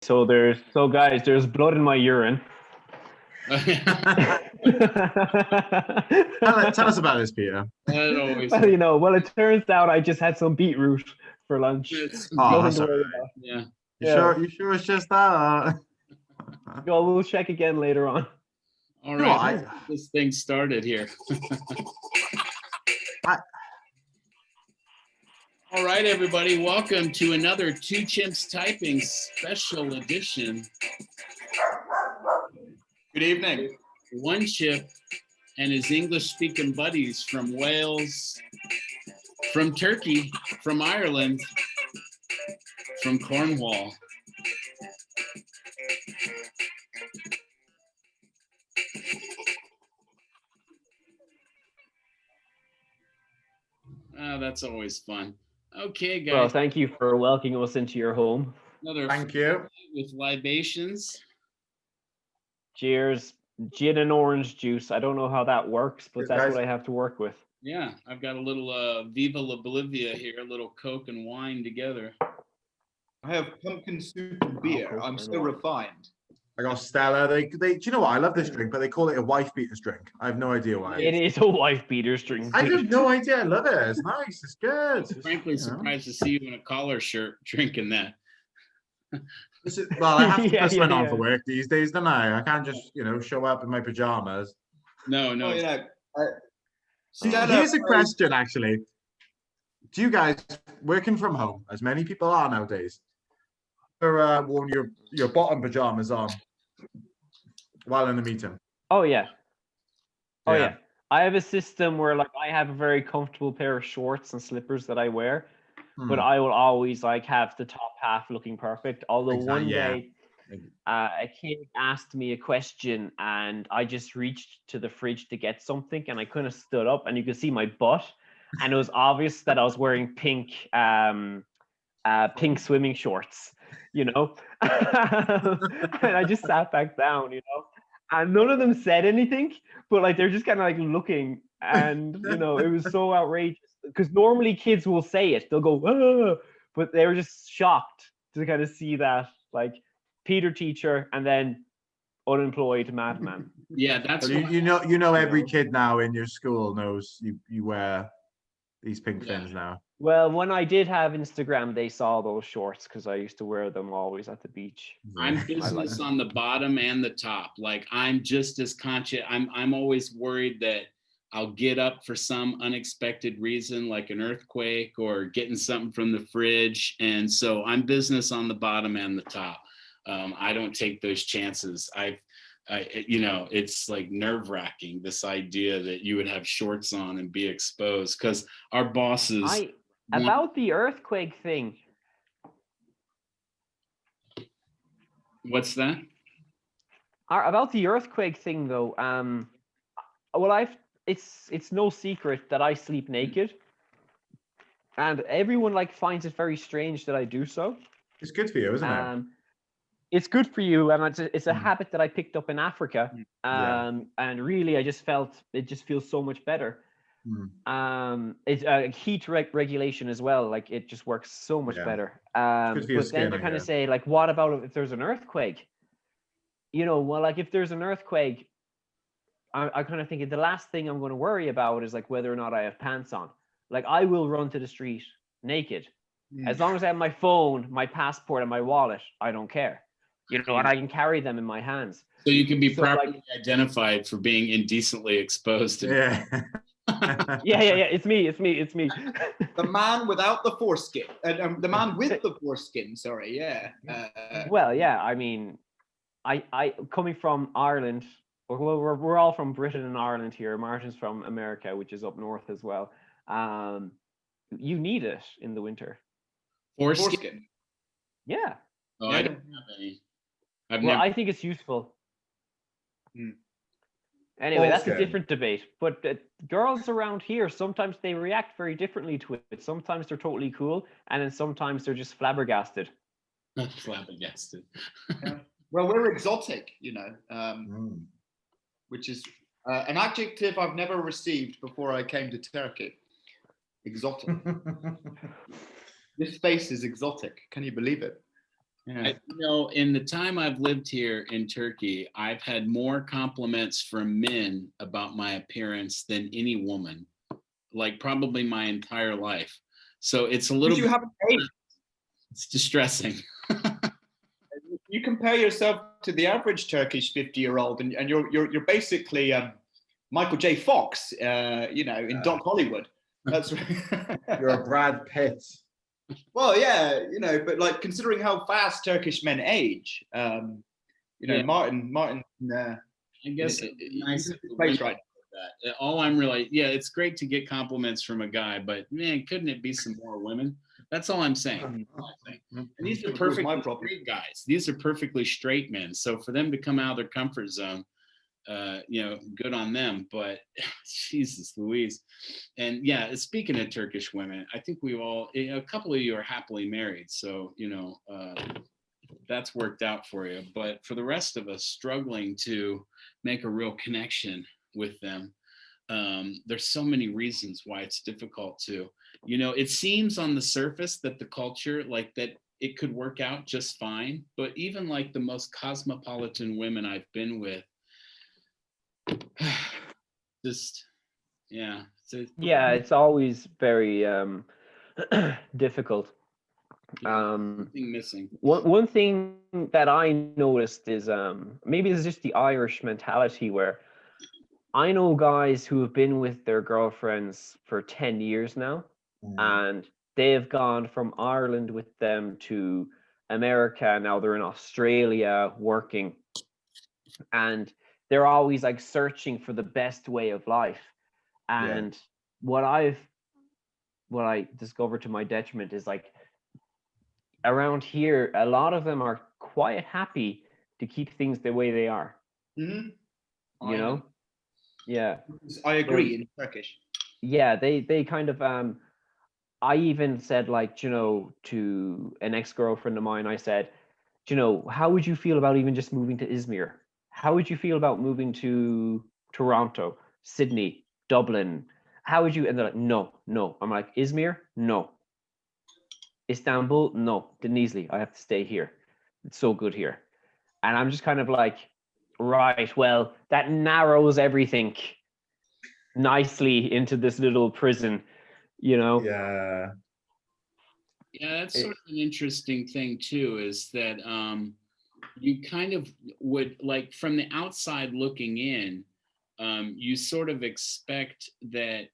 So guys, there's blood in my urine. Tell us about this, Peter. Well, it turns out I just had some beetroot for lunch. Oh, sorry. Yeah. You sure it's just that? We'll check again later on. All right, let's get this thing started here. All right, everybody, welcome to another Two Chimps Typing special edition. Good evening. One chip and his English-speaking buddies from Wales, from Turkey, from Ireland, from Cornwall. Oh, that's always fun. Okay, guys. Well, thank you for welcoming us into your home. Thank you. With libations. Cheers. Gin and orange juice. I don't know how that works, but that's what I have to work with. Yeah, I've got a little Viva La Bolivia here, a little Coke and wine together. I have pumpkin soup and beer. I'm so refined. I got Stella. They do you know what? I love this drink, but they call it a wife beater's drink. I have no idea why. It is a wife beater's drink. I have no idea. I love it. It's nice. It's good. I'm frankly surprised to see you in a collar shirt drinking that. Well, I have to put something on for work these days, don't I? I can't just, show up in my pajamas. No. Here's a question, actually. Do you guys, working from home, as many people are nowadays, ever worn your bottom pajamas on while in a meeting? Oh, yeah. I have a system where I have a very comfortable pair of shorts and slippers that I wear. But I will always have the top half looking perfect. Although one day a kid asked me a question and I just reached to the fridge to get something and I kind of stood up and you could see my butt and it was obvious that I was wearing pink swimming shorts, and I just sat back down, and none of them said anything, but they're just kind of looking and it was so outrageous. Because normally kids will say it, they'll go, oh, but they were just shocked to kind of see that, Peter teacher and then unemployed madman. Yeah, that's every kid now in your school knows you wear these pink things now. Well, when I did have Instagram, they saw those shorts because I used to wear them always at the beach. I'm business on the bottom and the top. I'm just as conscious. I'm always worried that I'll get up for some unexpected reason, like an earthquake or getting something from the fridge. And so I'm business on the bottom and the top. I don't take those chances. It's nerve-wracking, this idea that you would have shorts on and be exposed because our bosses. About the earthquake thing. What's that? About the earthquake thing, though. It's no secret that I sleep naked, and everyone finds it very strange that I do so. It's good for you, isn't it? It's good for you, and it's a habit that I picked up in Africa, and really I just felt it just feels so much better. It's heat regulation as well. It just works so much better. But then to kind of say what about if there's an earthquake? If there's an earthquake. I kind of think the last thing I'm going to worry about is whether or not I have pants on. I will run to the street naked. As long as I have my phone, my passport, and my wallet, I don't care. And I can carry them in my hands. So you can be properly identified for being indecently exposed. Yeah. It's me. The man without the foreskin. The man with the foreskin, sorry, yeah. Well, yeah, I mean, I coming from Ireland. Well, we're all from Britain and Ireland here. Martin's from America, which is up north as well. You need it in the winter. Foreskin? Yeah. Oh, I don't have any. I think it's useful. Anyway, that's a different debate. But girls around here, sometimes they react very differently to it. Sometimes they're totally cool, and then sometimes they're just flabbergasted. Flabbergasted. Well, we're exotic, which is an adjective I've never received before I came to Turkey. Exotic. This face is exotic. Can you believe it? Yeah. In the time I've lived here in Turkey, I've had more compliments from men about my appearance than any woman, like probably my entire life. So it's a little bit, it's distressing. You compare yourself to the average Turkish 50-year-old, and you're basically Michael J. Fox, in Doc Hollywood. That's You're a Brad Pitt. Well, yeah, but like considering how fast Turkish men age, Martin. I guess it's nice place right that. All I'm really, it's great to get compliments from a guy, but man, couldn't it be some more women? That's all I'm saying. And these are perfectly straight guys. These are perfectly straight men. So for them to come out of their comfort zone, good on them. But Jesus Louise. And yeah, speaking of Turkish women, I think we all, a couple of you are happily married. So, that's worked out for you. But for the rest of us struggling to make a real connection with them, there's so many reasons why it's difficult to, it seems on the surface that the culture, like that, it could work out just fine. But even like the most cosmopolitan women I've been with, just, yeah. It's always very difficult. Missing. One thing that I noticed is maybe it's just the Irish mentality, where I know guys who have been with their girlfriends for 10 years now, and they have gone from Ireland with them to America. Now they're in Australia working, and they're always like searching for the best way of life. And what I discovered to my detriment is like, around here, a lot of them are quite happy to keep things the way they are. Mm-hmm. Yeah. I agree. In Turkish. Yeah, they kind of I even said, like, to an ex-girlfriend of mine, I said, how would you feel about even just moving to Izmir? How would you feel about moving to Toronto, Sydney, Dublin? How would you? And they're like, no. I'm like, Izmir? No. Istanbul? No. Denizli, I have to stay here. It's so good here. And I'm just kind of like, right, well, that narrows everything nicely into this little prison, Yeah. Yeah, that's sort of an interesting thing too, is that you kind of would, like, from the outside looking in, you sort of expect that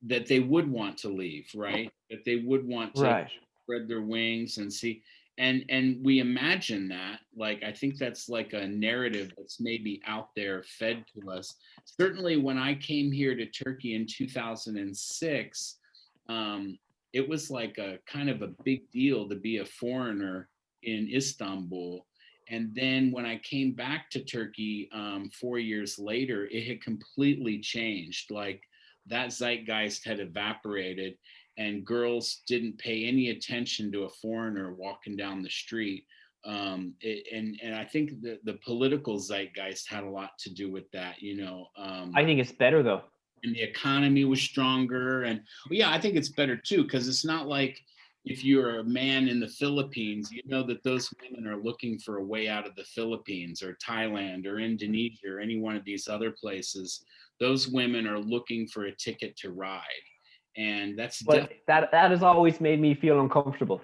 that they would want to leave, right? That they would want to spread their wings and see. And we imagine that, like, I think that's like a narrative that's maybe out there fed to us. Certainly when I came here to Turkey in 2006, it was like a kind of a big deal to be a foreigner in Istanbul. And then when I came back to Turkey 4 years later, it had completely changed. Like, that zeitgeist had evaporated, and girls didn't pay any attention to a foreigner walking down the street. And I think the political zeitgeist had a lot to do with that, I think it's better though. And the economy was stronger. And I think it's better too, because it's not like, if you're a man in the Philippines, that those women are looking for a way out of the Philippines or Thailand or Indonesia or any one of these other places. Those women are looking for a ticket to ride. And that has always made me feel uncomfortable.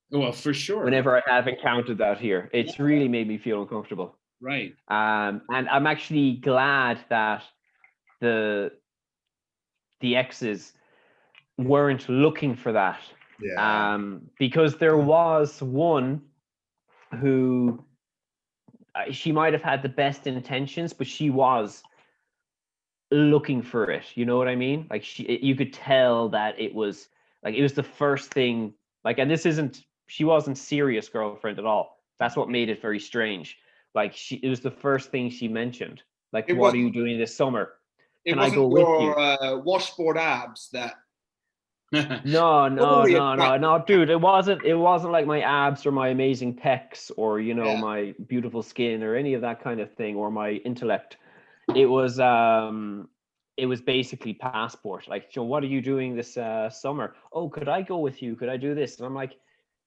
Well, for sure. Whenever I have encountered that here, it's really made me feel uncomfortable. Right. And I'm actually glad that the exes weren't looking for that. Yeah. Because there was one who, she might have had the best intentions, but she was looking for it. You know what I mean? Like, you could tell that it was the first thing. Like, and she wasn't serious girlfriend at all. That's what made it very strange. Like, it was the first thing she mentioned. Like, what are you doing this summer? Can I go with you? Washboard abs that. No, dude. It wasn't like my abs or my amazing pecs or my beautiful skin or any of that kind of thing, or my intellect. It was basically passport. Like, what are you doing this summer? Oh, could I go with you? Could I do this? And I'm like,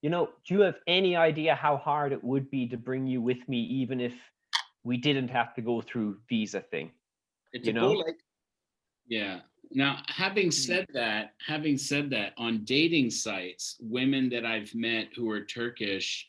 you know, do you have any idea how hard it would be to bring you with me, even if we didn't have to go through visa thing? It's a ball ache. Yeah. Now, having said that, on dating sites, women that I've met who are Turkish,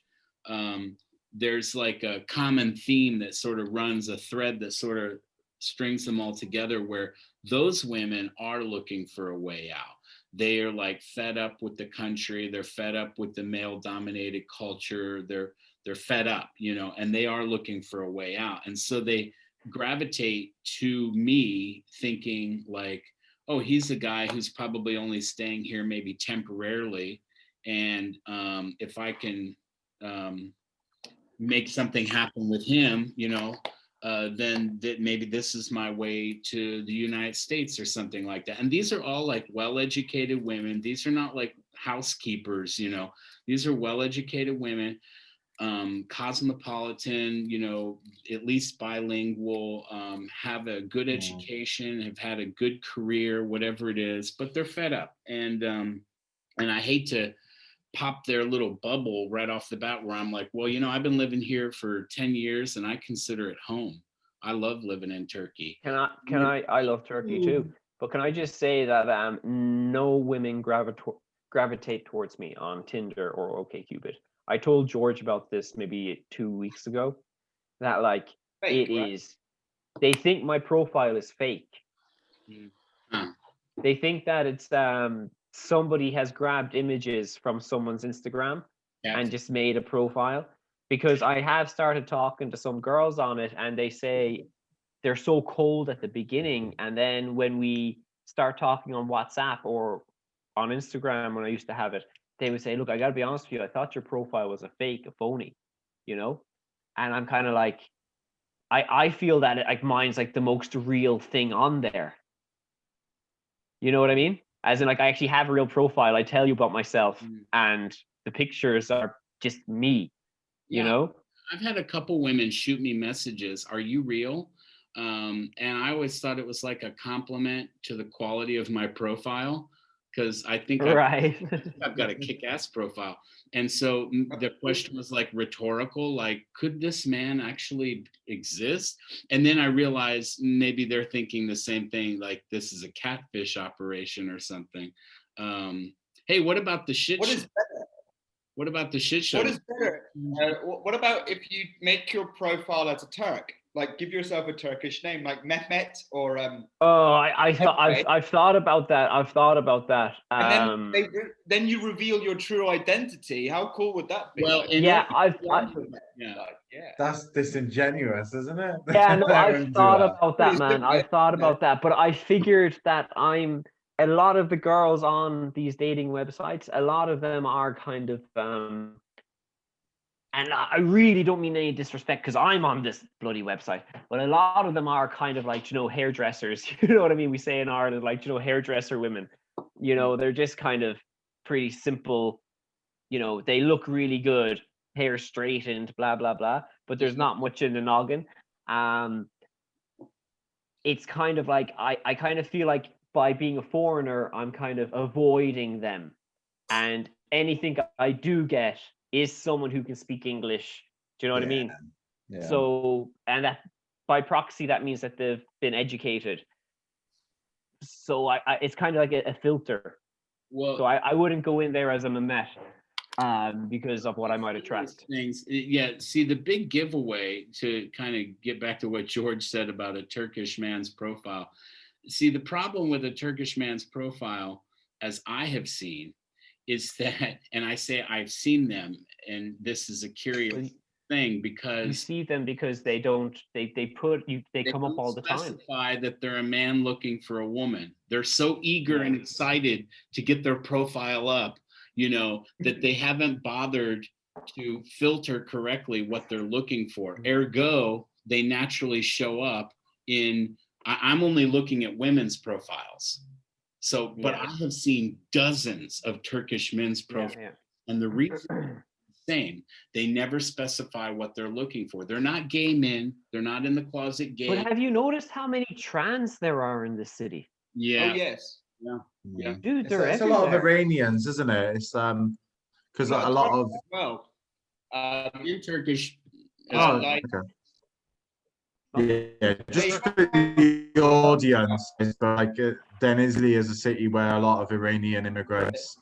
there's like a common theme that sort of runs, a thread that sort of strings them all together, where those women are looking for a way out. They are like fed up with the country. They're fed up with the male-dominated culture. They're fed up, you know, and they are looking for a way out. And so they gravitate to me thinking like, oh, he's a guy who's probably only staying here maybe temporarily. And if I can make something happen with him, you know, then that maybe this is my way to the United States or something like that. And these are all like well-educated women. These are not like housekeepers, you know, these are well-educated women, cosmopolitan, you know, at least bilingual, have a good education, have had a good career, whatever it is, but they're fed up. And I hate to pop their little bubble right off the bat where I'm like, well, you know, I've been living here for 10 years and I consider it home. I love living in Turkey. I love Turkey too, but can I just say that no women gravitate towards me on Tinder or OkCupid. I told George about this maybe 2 weeks ago, that like fake, they think my profile is fake. They think that it's somebody has grabbed images from someone's Instagram and just made a profile, because I have started talking to some girls on it and they say they're so cold at the beginning, and then when we start talking on WhatsApp or on Instagram when I used to have it, they would say, look, I gotta be honest with you, I thought your profile was a fake, a phony, you know? And I'm kind of like, I feel that like mine's like the most real thing on there. You know what I mean? As in, like, I actually have a real profile. I tell you about myself, and the pictures are just me, you know? I've had a couple women shoot me messages, are you real? And I always thought it was like a compliment to the quality of my profile, because I think I've got a kick-ass profile. And so the question was like rhetorical, like, could this man actually exist? And then I realized maybe they're thinking the same thing, like this is a catfish operation or something. Hey, what about the shit show? What about the shit show? What is better? What about if you make your profile as a Turk? Like, give yourself a Turkish name, like Mehmet or I've thought about that. And then you reveal your true identity. How cool would that be? Well, that's disingenuous, isn't it? Yeah, no, I've thought about that, man. I've thought about that, but I figured that a lot of the girls on these dating websites, a lot of them are kind of and I really don't mean any disrespect because I'm on this bloody website, but a lot of them are kind of like, you know, hairdressers. You know what I mean? We say in Ireland, like, you know, hairdresser women. You know, they're just kind of pretty simple. You know, they look really good, hair straightened, blah, blah, blah. But there's not much in the noggin. It's kind of like, I kind of feel like by being a foreigner, I'm kind of avoiding them. And anything I do get is someone who can speak English. Do you know what I mean? Yeah. So, and that by proxy, that means that they've been educated. So it's kind of like a filter. Well, so I wouldn't go in there as a Mehmet because of what I might attract. Things. Yeah. See, the big giveaway, to kind of get back to what George said about a Turkish man's profile. See, the problem with a Turkish man's profile, as I have seen, is that, and I say I've seen them, and this is a curious thing because you see them because they come up all the time. They specify that they're a man looking for a woman. They're so eager and excited to get their profile up, you know, that they haven't bothered to filter correctly what they're looking for. Ergo, they naturally show up in, I'm only looking at women's profiles. So, but I have seen dozens of Turkish men's profiles, and the reason is the same. They never specify what they're looking for. They're not gay men. They're not in the closet gay. But have you noticed how many trans there are in this city? Yeah. Oh, yes. Yeah. Dude, they're it's a lot of Iranians, isn't it? It's Because a lot of in Turkish. okay. Yeah, just for the audience, like Denizli is a city where a lot of Iranian immigrants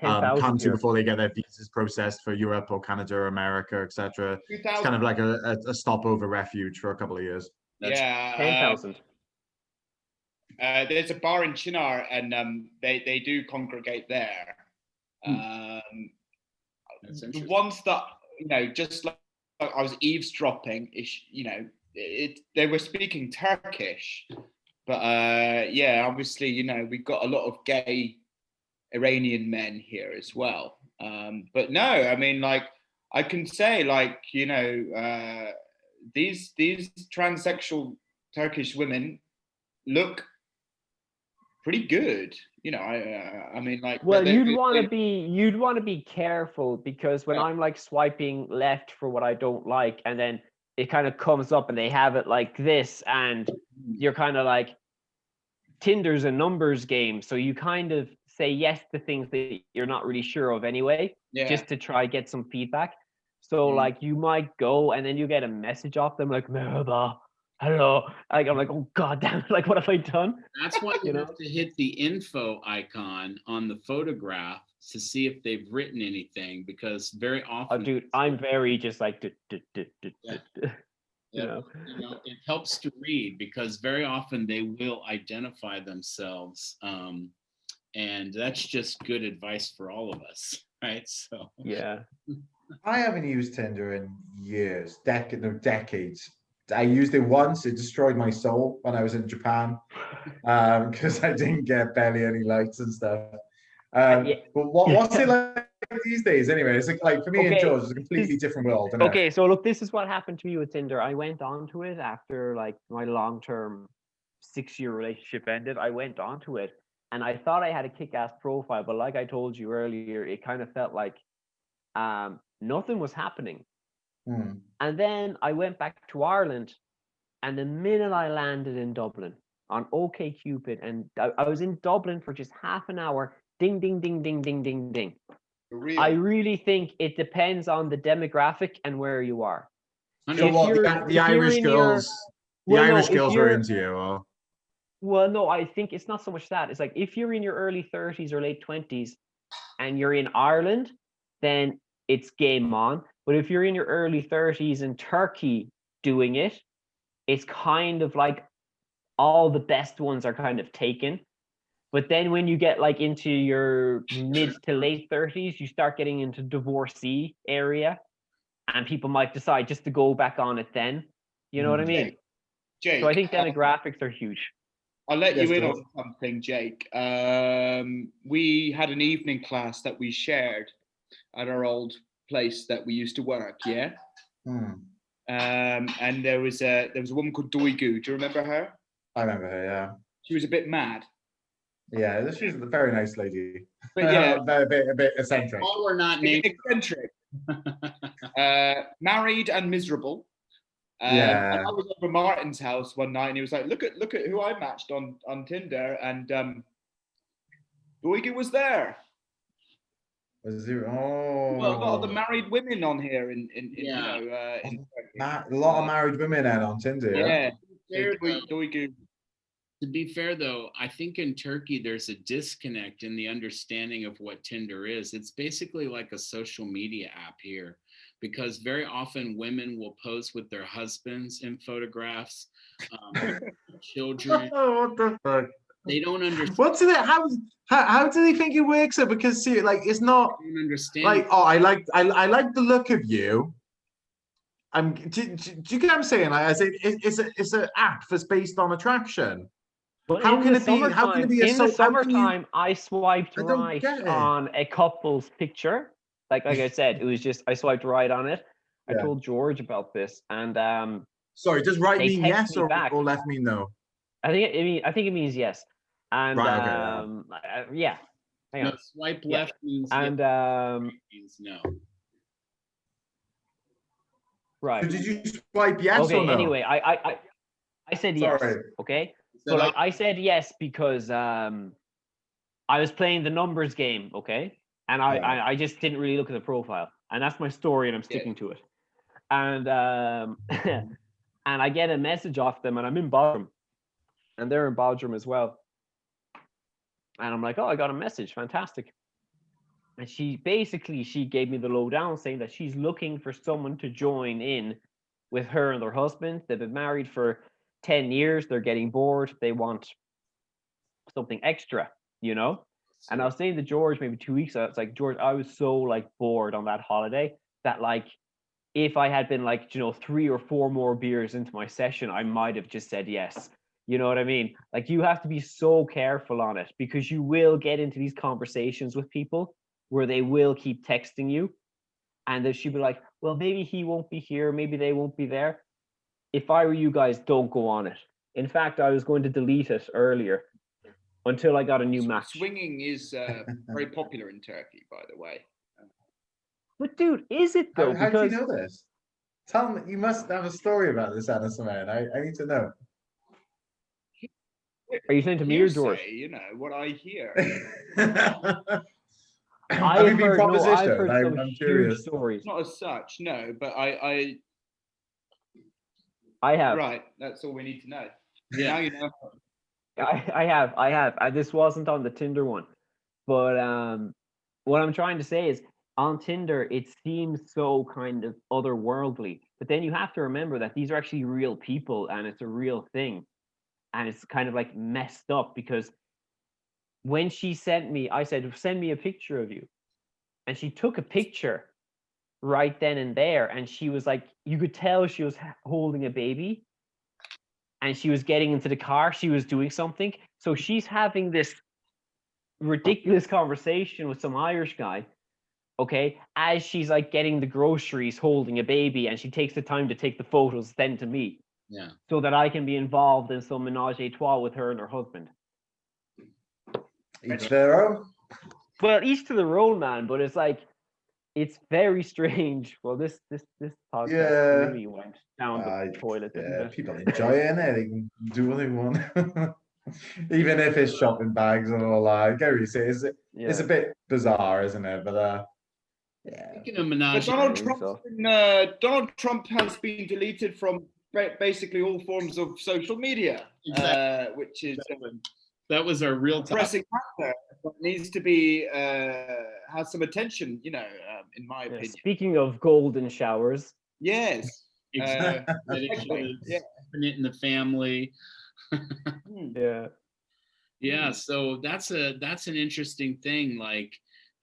come to before they get their visas processed for Europe or Canada or America, etc. It's kind of like a stopover refuge for a couple of years. That's 10,000. There's a bar in Chinar, and they do congregate there. The ones that just like I was eavesdropping, they were speaking Turkish, but obviously we've got a lot of gay Iranian men here as well. But no, I mean, like I can say, like these transsexual Turkish women look pretty good. I mean, like. Well, you'd want to be careful, because when I'm like swiping left for what I don't like, and then it kind of comes up and they have it like this, and you're kind of like, Tinder's a numbers game, so you kind of say yes to things that you're not really sure of anyway, just to try get some feedback. So like you might go and then you get a message off them like, "Merhaba, hello." Like I'm like, oh god damn, like what have I done? That's why you have to hit the info icon on the photograph to see if they've written anything, because very often. Oh, dude, I'm very just like. It helps to read, because very often they will identify themselves, and that's just good advice for all of us, right? So yeah. I haven't used Tinder in years, decades. I used it once. It destroyed my soul when I was in Japan, because I didn't get barely any likes and stuff. But what's it like these days anyway? It's like for me and George, it's a completely different world. Okay, so look, this is what happened to me with Tinder. I went onto it after like my long-term 6-year relationship ended. I went onto it and I thought I had a kick-ass profile, but like I told you earlier, it kind of felt like nothing was happening. And then I went back to Ireland, and the minute I landed in Dublin on OkCupid, and I was in Dublin for just half an hour, ding, ding, ding, ding, ding, ding, ding. I really think it depends on the demographic and where you are. So the Irish girls were into you, or? Well, no, I think it's not so much that. It's like if you're in your early 30s or late 20s and you're in Ireland, then it's game on. But if you're in your early 30s in Turkey doing it, it's kind of like all the best ones are kind of taken. But then when you get like into your mid to late 30s, you start getting into divorcee area, and people might decide just to go back on it then. You know what I mean? Jake, so I think demographics are huge. I'll let you in on something, Jake. We had an evening class that we shared at our old place that we used to work, and there was a woman called Duygu. Do you remember her? I remember her, yeah. She was a bit mad. Yeah, she's a very nice lady. But yeah, a bit eccentric. All we're not named. Eccentric. Married and miserable. Yeah. And I was over Martin's house one night, and he was like, "Look at who I matched on Tinder," and Duygu was there. Was there? Oh. Well, a lot of the married women on here in a lot of married women on Tinder. Yeah. Duygu. To be fair, though, I think in Turkey there's a disconnect in the understanding of what Tinder is. It's basically like a social media app here, because very often women will pose with their husbands in photographs, children. Oh, what the fuck? They don't understand. What's it? How do they think it works? Because see, like it's not. They don't understand. Like, oh, I like the look of you. Do you get what I'm saying? Like, I say it's an app that's based on attraction. But how can it be? How can it be? In the summertime, I swiped right on a couple's picture. Like I said, it was just I swiped right on it. I told George about this, and sorry, does right mean yes or left mean no? I think it means yes. And right, yeah. Hang on. No, swipe left means and means no. Right. So did you swipe yes or no? Anyway, I said yes. Sorry. Okay. So like I said yes because I was playing the numbers game, okay? And I just didn't really look at the profile. And that's my story, and I'm sticking to it. And and I get a message off them, and I'm in Bodrum, and they're in Bodrum as well. And I'm like, oh, I got a message, fantastic. And she gave me the lowdown, saying that she's looking for someone to join in with her and their husband. They've been married for 10 years. They're getting bored. They want something extra, you know? And I was saying to George maybe 2 weeks ago, it's like, George, I was so like bored on that holiday that like, if I had been like, 3 or 4 more beers into my session, I might have just said yes. You know what I mean? Like, you have to be so careful on it, because you will get into these conversations with people where they will keep texting you, and then she'll be like, well, maybe he won't be here, maybe they won't be there. If I were you guys, don't go on it. In fact, I was going to delete it earlier until I got a new match. Swinging is very popular in Turkey, by the way. But dude, is it though? How do you know this? Tell me, you must have a story about this, Anna Simone. I need to know. Are you saying to me or George? You know what I hear. Have you been propositioned? I've heard some I'm huge curious. stories. Not as such, no, but I have. Right, that's all we need to know. Yeah. Now you know. I have. This wasn't on the Tinder one, but what I'm trying to say is, on Tinder, it seems so kind of otherworldly, but then you have to remember that these are actually real people, and it's a real thing, and it's kind of like messed up, because when she sent me, I said, send me a picture of you, and she took a picture right then and there, and she was like, you could tell she was holding a baby, and she was getting into the car, she was doing something, so she's having this ridiculous conversation with some Irish guy, okay, as she's like getting the groceries, holding a baby, and she takes the time to take the photos, then to me, so that I can be involved in some menage a trois with her and her husband. Each their own. Well, each to their own, man. But it's like, it's very strange. Well, this podcast really went down the toilet. Yeah, people enjoy it, innit? They can do what they want. Even if it's shopping bags and all that. Gary says it's a bit bizarre, isn't it? But Speaking of menage, Donald Trump has been deleted from basically all forms of social media, which is that was our real pressing matter. That needs to be has some attention, in my opinion. Speaking of golden showers, yes, exactly. It in the family. Yeah. So that's an interesting thing. Like,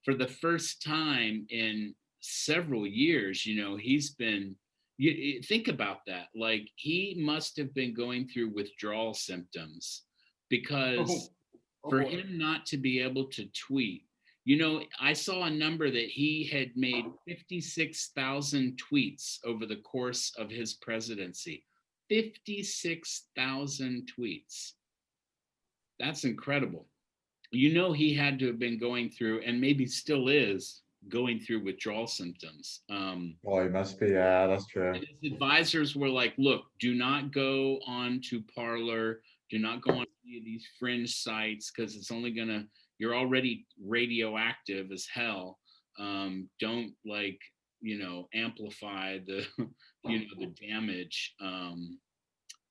for the first time in several years, he's been. You think about that. Like, he must have been going through withdrawal symptoms, because for him not to be able to tweet, I saw a number that he had made 56,000 tweets over the course of his presidency. 56,000 tweets. That's incredible. He had to have been going through, and maybe still is going through, withdrawal symptoms. He must be. Yeah, that's true. And his advisors were like, look, do not go on to Parler, do not go on any of these fringe sites, because it's only you're already radioactive as hell. Don't amplify the the damage,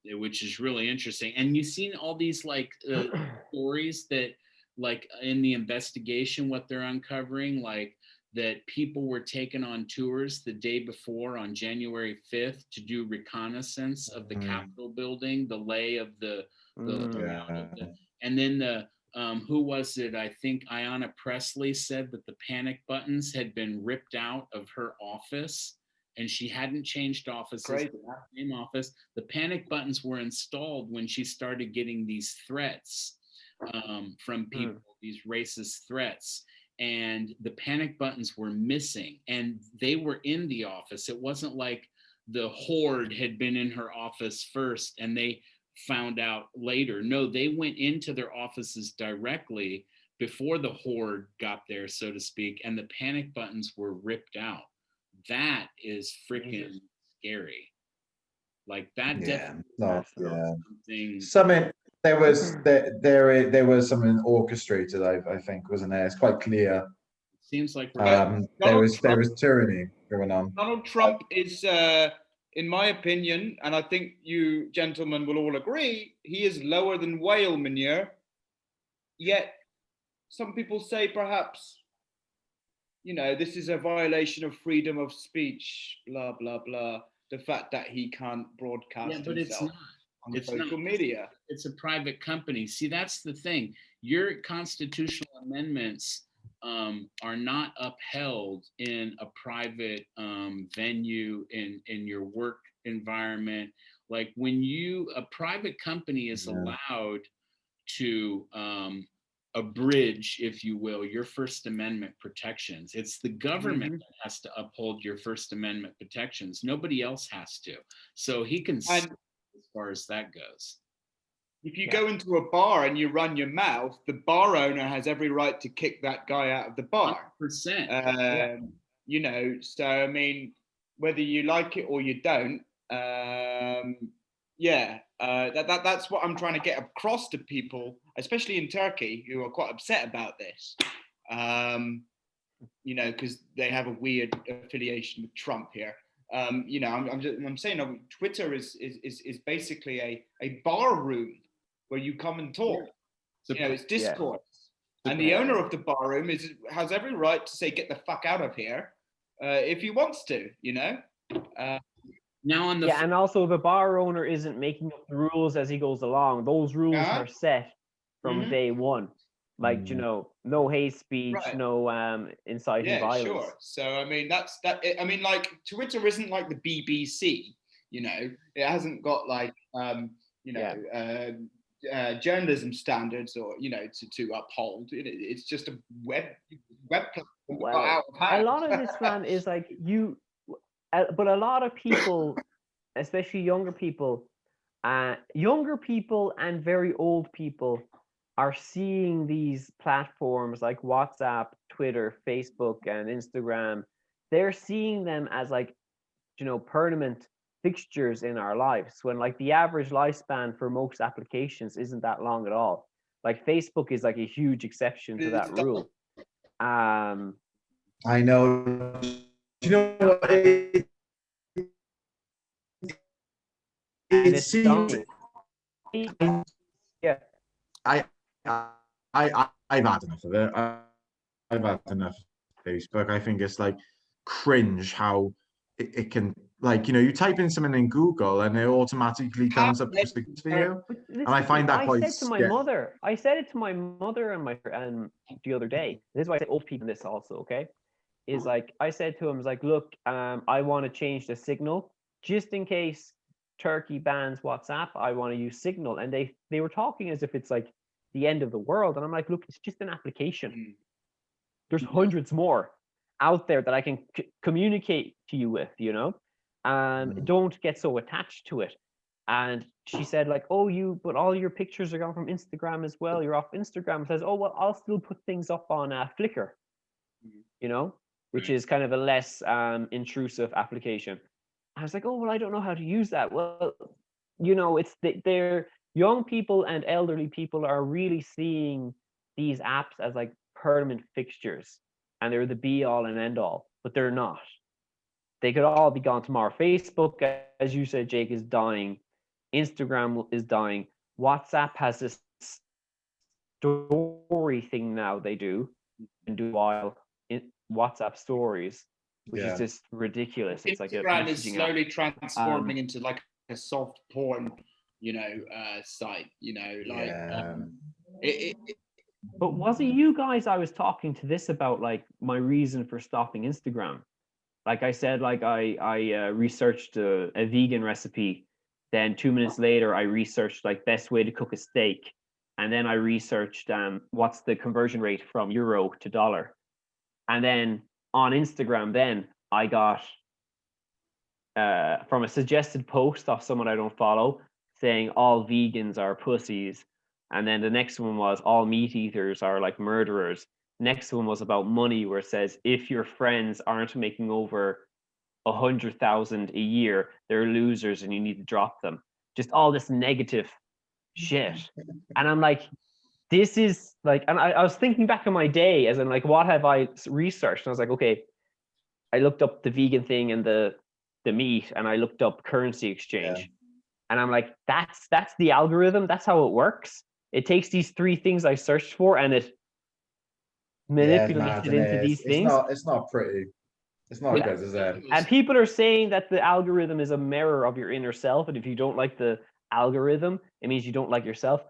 which is really interesting. And you've seen all these stories that, like, in the investigation, what they're uncovering, like, that people were taken on tours the day before, on January 5th, to do reconnaissance of the Capitol building, the lay of the and then who was it? I think Ayanna Pressley said that the panic buttons had been ripped out of her office, and she hadn't changed offices. Same office. The panic buttons were installed when she started getting these threats from people, these racist threats. And the panic buttons were missing, and they were in the office. It wasn't like the horde had been in her office first and they found out later. No, they went into their offices directly before the horde got there, so to speak, and the panic buttons were ripped out. That is freaking scary. Like, that something. There was something orchestrated, I think, wasn't there? It's quite clear Seems like there was tyranny going on. Donald Trump is, in my opinion, and I think you gentlemen will all agree, he is lower than whale manure. Yet some people say perhaps, this is a violation of freedom of speech, blah, blah, blah. The fact that he can't broadcast himself on social media. It's a private company. See, that's the thing. Your constitutional amendments are not upheld in a private venue in your work environment. Like when a private company is allowed to abridge, if you will, your First Amendment protections. It's the government that has to uphold your First Amendment protections. Nobody else has to. So he can as far as that goes. If you go into a bar and you run your mouth, the bar owner has every right to kick that guy out of the bar. 100%. So I mean, whether you like it or you don't, that's what I'm trying to get across to people, especially in Turkey, who are quite upset about this. Because they have a weird affiliation with Trump here. I'm saying Twitter is basically a bar room where you come and talk. It's discourse. And the owner of the bar room has every right to say, get the fuck out of here, if he wants to, Now on the and also the bar owner isn't making up the rules as he goes along. Those rules are set from day one. Like, no hate speech, no inciting violence. Sure. So I mean, that's that. I mean, like Twitter isn't like the BBC. It hasn't got like journalism standards or to uphold. It's just a web platform. Well, a lot of this, man, is like but a lot of people, especially younger people and very old people, are seeing these platforms like WhatsApp, Twitter, Facebook, and Instagram. They're seeing them as like, permanent fixtures in our lives, when like the average lifespan for most applications isn't that long at all. Like Facebook is like a huge exception to that rule. I know. You know what? It seems. Yeah. I've had enough of it. I've had enough of Facebook. I think it's like cringe how it can, like, you type in something in Google and it automatically comes up for you. And I find that quite scary. I said it to my mother and the other day. This is why I say old people in this also, okay? Is like, I said to him, like, look, I want to change the Signal just in case Turkey bans WhatsApp. I want to use Signal. And they were talking as if it's like the end of the world. And I'm like, look, it's just an application. There's hundreds more out there that I can communicate to you with, don't get so attached to it. And she said, like, but all your pictures are gone from Instagram as well. You're off Instagram. Says, well, I'll still put things up on Flickr, which is kind of a less intrusive application. I was like, well, I don't know how to use that. Well, it's they're young people and elderly people are really seeing these apps as like permanent fixtures, and they're the be all and end all, but they're not. They could all be gone tomorrow. Facebook, as you said, Jake, is dying. Instagram is dying. WhatsApp has this story thing now they do and do while in WhatsApp stories, which is just ridiculous. It's like Instagram is slowly transforming into like a soft porn, site. But was it you guys I was talking to this about, like my reason for stopping Instagram? Like I said, like I researched a vegan recipe. Then 2 minutes later, I researched like best way to cook a steak. And then I researched what's the conversion rate from euro to dollar. And then on Instagram, then I got from a suggested post of someone I don't follow saying all vegans are pussies. And then the next one was all meat eaters are like murderers. Next one was about money, where it says if your friends aren't making over 100,000 a year, they're losers and you need to drop them. Just all this negative shit. And I'm like, this is like, and I was thinking back on my day as in like, what have I researched? And I was like, okay, I looked up the vegan thing and the meat, and I looked up currency exchange, and I'm like, that's the algorithm. That's how it works. It takes these three things I searched for, and it manipulates it into these things. It's not pretty. It's not good, is it? And people are saying that the algorithm is a mirror of your inner self, and if you don't like the algorithm, it means you don't like yourself.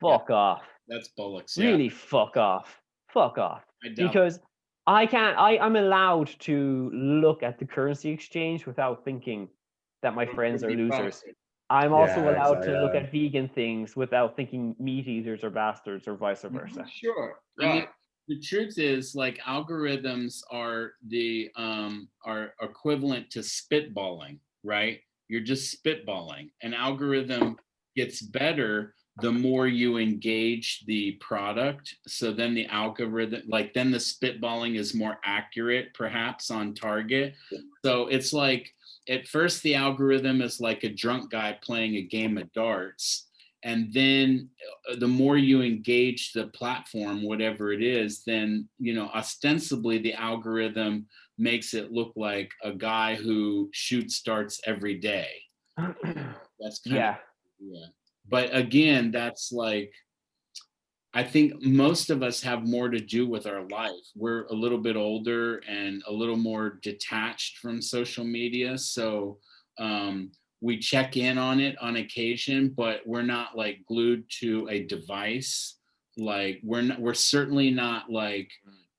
Fuck off. That's bollocks. Really, fuck off. Fuck off. Because I'm allowed to look at the currency exchange without thinking that my friends are losers. I'm also allowed to look at vegan things without thinking meat eaters are bastards, or vice versa. Sure. Right. I mean, the truth is, like, algorithms are are equivalent to spitballing, right? You're just spitballing. An algorithm gets better the more you engage the product. So then the algorithm, like, then the spitballing is more accurate, perhaps on target. So it's like, at first the algorithm is like a drunk guy playing a game of darts. And then the more you engage the platform, whatever it is, then, you know, ostensibly the algorithm makes it look like a guy who shoots darts every day. That's kind of, But again, that's like, I think most of us have more to do with our life. We're a little bit older and a little more detached from social media. So we check in on it on occasion, but we're not like glued to a device. Like we're certainly not like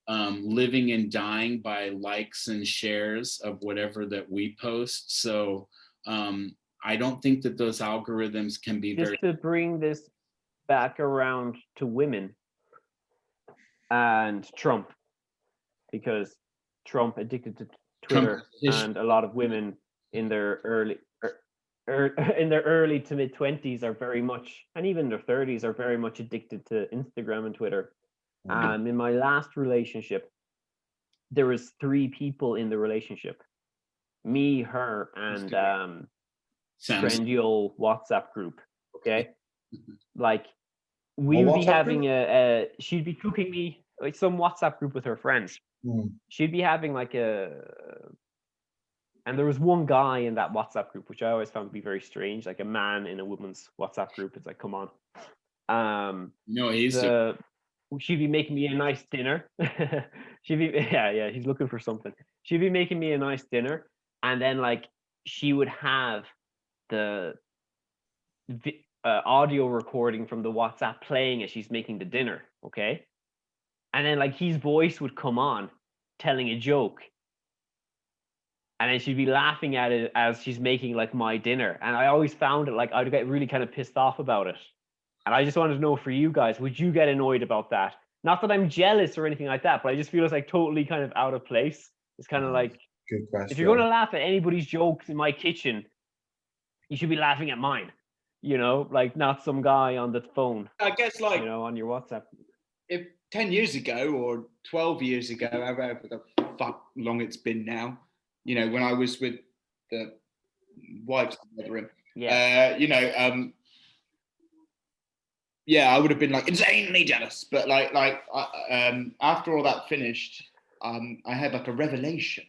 living and dying by likes and shares of whatever that we post. So I don't think that those algorithms can be just to bring this back around to women and Trump, because Trump addicted to Twitter, and a lot of women in their early to mid 20s are very much, and even their 30s are very much addicted to Instagram and Twitter. In my last relationship, there was 3 people in the relationship: me, her, and trendy old WhatsApp group. Okay, like we would be having she'd be cooking me like some WhatsApp group with her friends. She'd be having like and there was one guy in that WhatsApp group, which I always found to be very strange, like a man in a woman's WhatsApp group. It's like, come on. She'd be making me a nice dinner. She'd be, he's looking for something. She'd be making me a nice dinner, and then like she would have the audio recording from the WhatsApp playing as she's making the dinner, okay? And then like his voice would come on telling a joke, and then she'd be laughing at it as she's making like my dinner. And I always found it like I'd get really kind of pissed off about it. And I just wanted to know, for you guys, would you get annoyed about that? Not that I'm jealous or anything like that, but I just feel it's like totally kind of out of place. It's kind of like, good question. If you're going to laugh at anybody's jokes in my kitchen, you should be laughing at mine. You know, like not some guy on the phone. I guess, like, you know, on your WhatsApp. If 10 years ago or 12 years ago, however the fuck long it's been now, you know, when I was with the wives of the other room, I would have been like insanely jealous. But like after all that finished, I had like a revelation,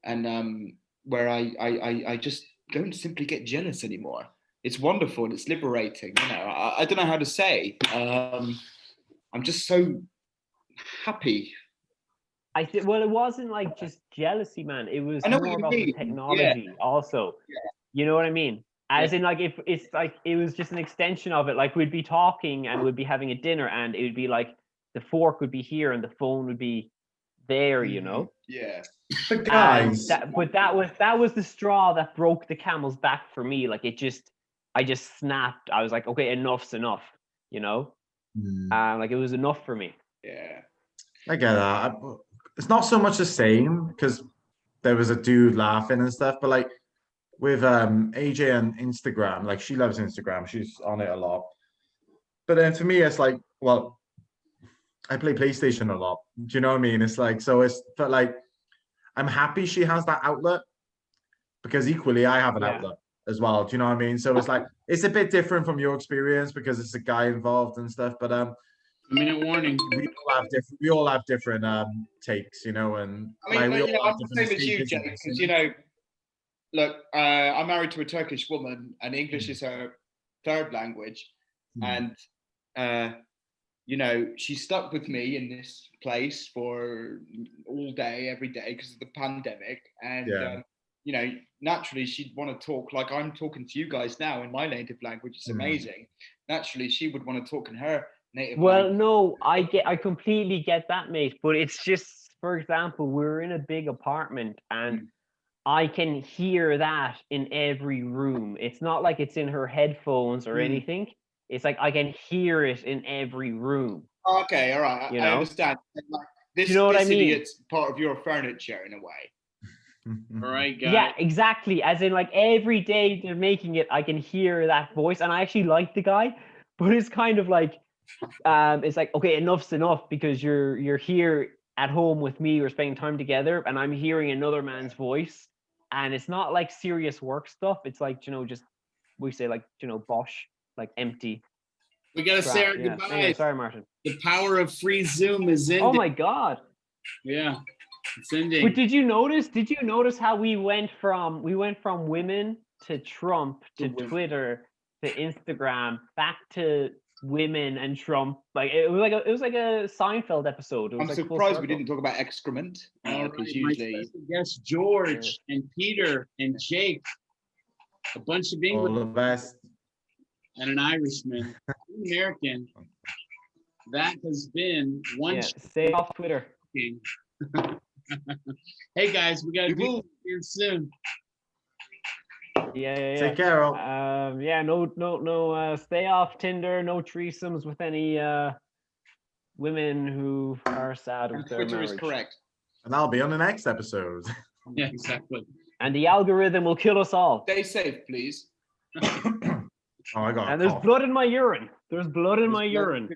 and where I just don't simply get jealous anymore. It's wonderful and it's liberating. You know, I don't know how to say. I'm just so happy. Well, it wasn't like just jealousy, man. It was more about the technology also. Yeah. You know what I mean? As in, like, if it's like, it was just an extension of it. Like, we'd be talking and we'd be having a dinner, and it would be like the fork would be here and the phone would be there, you know? Yeah. But guys, that was the straw that broke the camel's back for me. Like, I just snapped. I was like, okay, enough's enough, you know? Like, it was enough for me. Yeah. I get that. It's not so much the same because there was a dude laughing and stuff, but like with AJ and Instagram, like she loves Instagram. She's on it a lot. But then for me, it's like, well, I play PlayStation a lot. Do you know what I mean? It's like, so it's, but like, I'm happy she has that outlet, because equally I have an outlet as well. Do you know what I mean? So it's like it's a bit different from your experience because it's a guy involved and stuff. But minute warning. We all have different takes, you know, and I mean, like, I'm the same as you, Jake, because you know, look, I'm married to a Turkish woman, and English is her third language, and you know, she stuck with me in this place for all day, every day because of the pandemic, and you know, naturally she'd want to talk like I'm talking to you guys now in my native language. It's amazing. Naturally, she would want to talk in her native language. No, I completely get that, mate. But it's just, for example, we're in a big apartment and I can hear that in every room. It's not like it's in her headphones or anything. It's like I can hear it in every room. Okay, all right. I understand. Like, this, you know what I mean? Idiot's part of your furniture in a way. All right, guys. Yeah, exactly. As in, like, every day they're making it, I can hear that voice, and I actually like the guy, but it's kind of like, it's like, okay, enough's enough because you're here at home with me, we're spending time together, and I'm hearing another man's voice, and it's not like serious work stuff. It's like, you know, just we say like, you know, bosh, like empty. We gotta say our goodbyes. Anyway, sorry, Martin. The power of free Zoom is ending. Oh my God. Yeah, it's ending. But did you notice how we went from women to Trump to Twitter to Instagram back to women and Trump? Like it was like a Seinfeld episode. I'm surprised we didn't talk about excrement. Because usually my special guest George and Peter and Jake, a bunch of English. All the best. And an Irishman, an American. That has been one. Stay off Twitter. Hey guys, we gotta do here soon. Yeah. Take care, all. No. Stay off Tinder. No threesomes with any women who are sad with their Twitter marriage. is correct. And I'll be on the next episode. Yeah, exactly. And the algorithm will kill us all. Stay safe, please. Oh my God. And there's blood in my urine. There's blood in my urine.